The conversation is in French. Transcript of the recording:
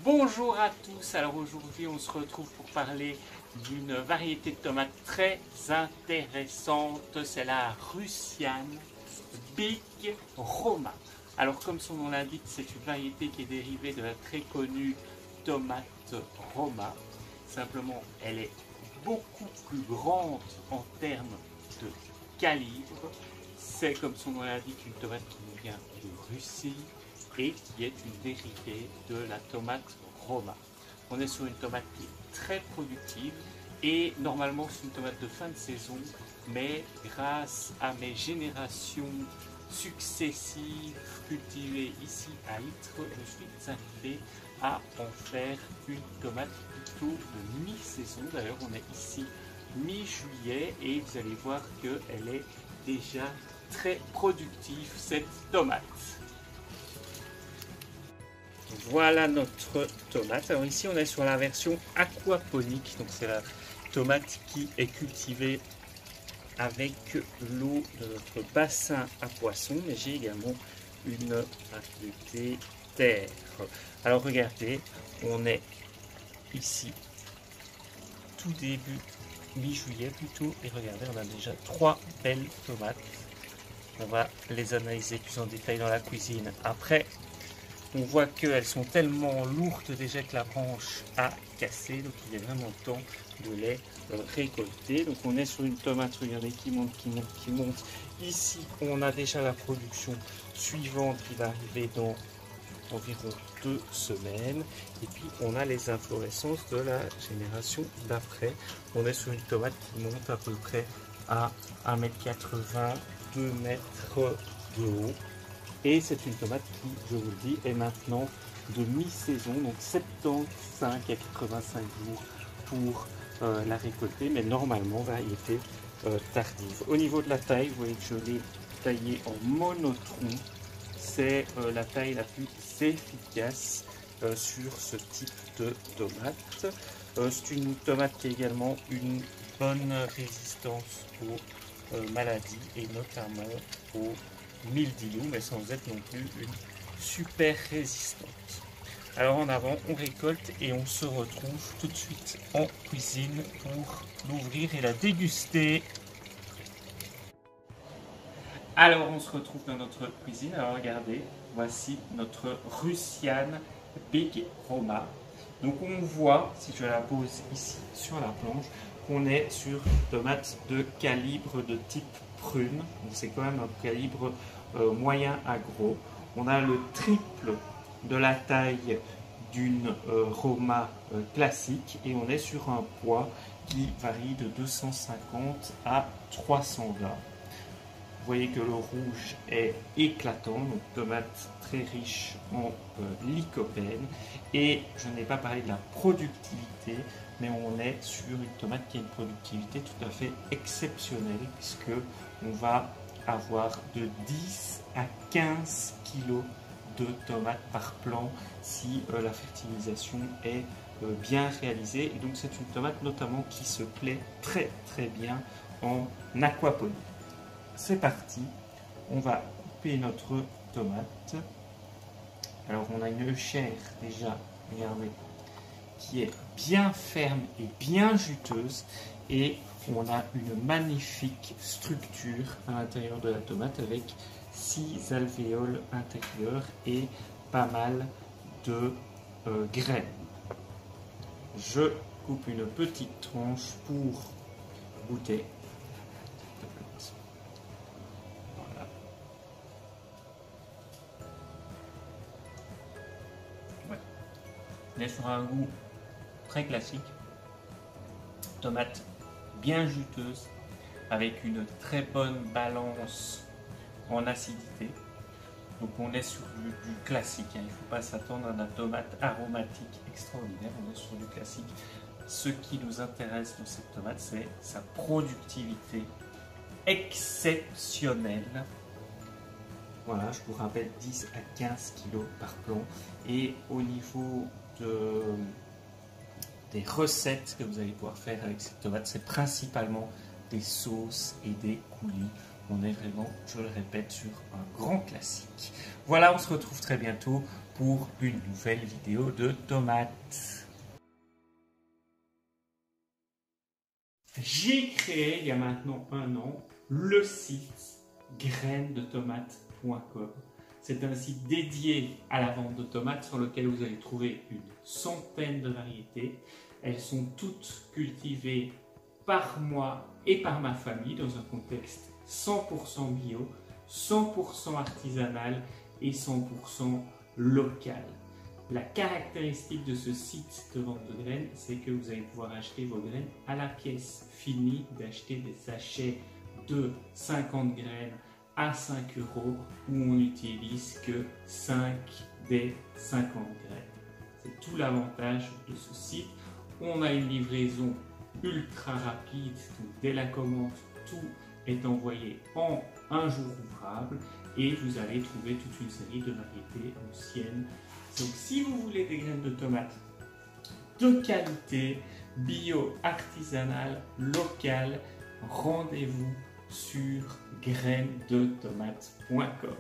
Bonjour à tous, alors aujourd'hui on se retrouve pour parler d'une variété de tomates très intéressante, c'est la Russiane Big Roma. Alors comme son nom l'indique, c'est une variété qui est dérivée de la très connue tomate Roma. Simplement, elle est beaucoup plus grande en termes de calibre. C'est comme son nom l'indique une tomate qui nous vient de Russie et qui est une dérivée de la tomate Roma. On est sur une tomate qui est très productive et normalement c'est une tomate de fin de saison, mais grâce à mes générations successives cultivées ici à Ytre, je suis arrivé à en faire une tomate plutôt de mi-saison. D'ailleurs on est ici mi-juillet et vous allez voir qu'elle est déjà très productive cette tomate. Voilà notre tomate. Alors ici on est sur la version aquaponique, donc c'est la tomate qui est cultivée avec l'eau de notre bassin à poissons, mais j'ai également une variété terre. Alors regardez, on est ici tout début mi-juillet plutôt, et regardez, on a déjà 3 belles tomates. On va les analyser plus en détail dans la cuisine après. On voit qu'elles sont tellement lourdes déjà que la branche a cassé, donc il est vraiment temps de les récolter. Donc on est sur une tomate, regardez, qui monte, qui monte, qui monte. Ici, on a déjà la production suivante qui va arriver dans environ 2 semaines. Et puis on a les inflorescences de la génération d'après. On est sur une tomate qui monte à peu près à 1,80 m, 2 mètres de haut. Et c'est une tomate qui, je vous le dis, est maintenant de mi-saison, donc 75 à 85 jours pour la récolter, mais normalement variété tardive. Au niveau de la taille, vous voyez que je l'ai taillée en monotron. C'est la taille la plus efficace sur ce type de tomate. C'est une tomate qui a également une bonne résistance aux maladies et notamment aux mildiou, mais sans être non plus une super résistante. Alors en avant, on récolte et on se retrouve tout de suite en cuisine pour l'ouvrir et la déguster. Alors on se retrouve dans notre cuisine. Alors regardez, voici notre Russiane Big Roma. Donc on voit, si je la pose ici sur la planche, qu'on est sur une tomate de calibre de type prune. C'est quand même un calibre moyen à gros. On a le triple de la taille d'une Roma classique et on est sur un poids qui varie de 250 à 300 grammes. Vous voyez que le rouge est éclatant, donc tomate très riche en lycopène. Et je n'ai pas parlé de la productivité, mais on est sur une tomate qui a une productivité tout à fait exceptionnelle, puisque on va avoir de 10 à 15 kg de tomates par plant si la fertilisation est bien réalisée. Et donc c'est une tomate notamment qui se plaît très très bien en aquaponie. C'est parti, on va couper notre tomate. Alors on a une chair déjà, regardez, qui est bien ferme et bien juteuse, et on a une magnifique structure à l'intérieur de la tomate avec 6 alvéoles intérieures et pas mal de graines. Je coupe une petite tranche pour goûter. Voilà. Ouais. On est sur un goût très classique. Tomate bien juteuse, avec une très bonne balance en acidité. Donc on est sur du classique, hein. Il ne faut pas s'attendre à la tomate aromatique extraordinaire, on est sur du classique. Ce qui nous intéresse dans cette tomate, c'est sa productivité exceptionnelle. Voilà, je vous rappelle 10 à 15 kg par plant. Et au niveau des recettes que vous allez pouvoir faire avec cette tomate, c'est principalement des sauces et des coulis. On est vraiment, je le répète, sur un grand classique. Voilà, on se retrouve très bientôt pour une nouvelle vidéo de tomates. J'ai créé il y a maintenant 1 an le site grainestdetomates.com. C'est un site dédié à la vente de tomates sur lequel vous allez trouver une centaine de variétés. Elles sont toutes cultivées par moi et par ma famille dans un contexte 100% bio, 100% artisanal et 100% local. La caractéristique de ce site de vente de graines, c'est que vous allez pouvoir acheter vos graines à la pièce. Fini d'acheter des sachets de 50 graines à 5 € où on n'utilise que 5 des 50 graines. C'est tout l'avantage de ce site. On a une livraison ultra rapide, donc dès la commande, tout est envoyé en un jour ouvrable et vous allez trouver toute une série de variétés anciennes. Donc si vous voulez des graines de tomates de qualité, bio, artisanale, locale, rendez-vous sur grainestdetomates.com.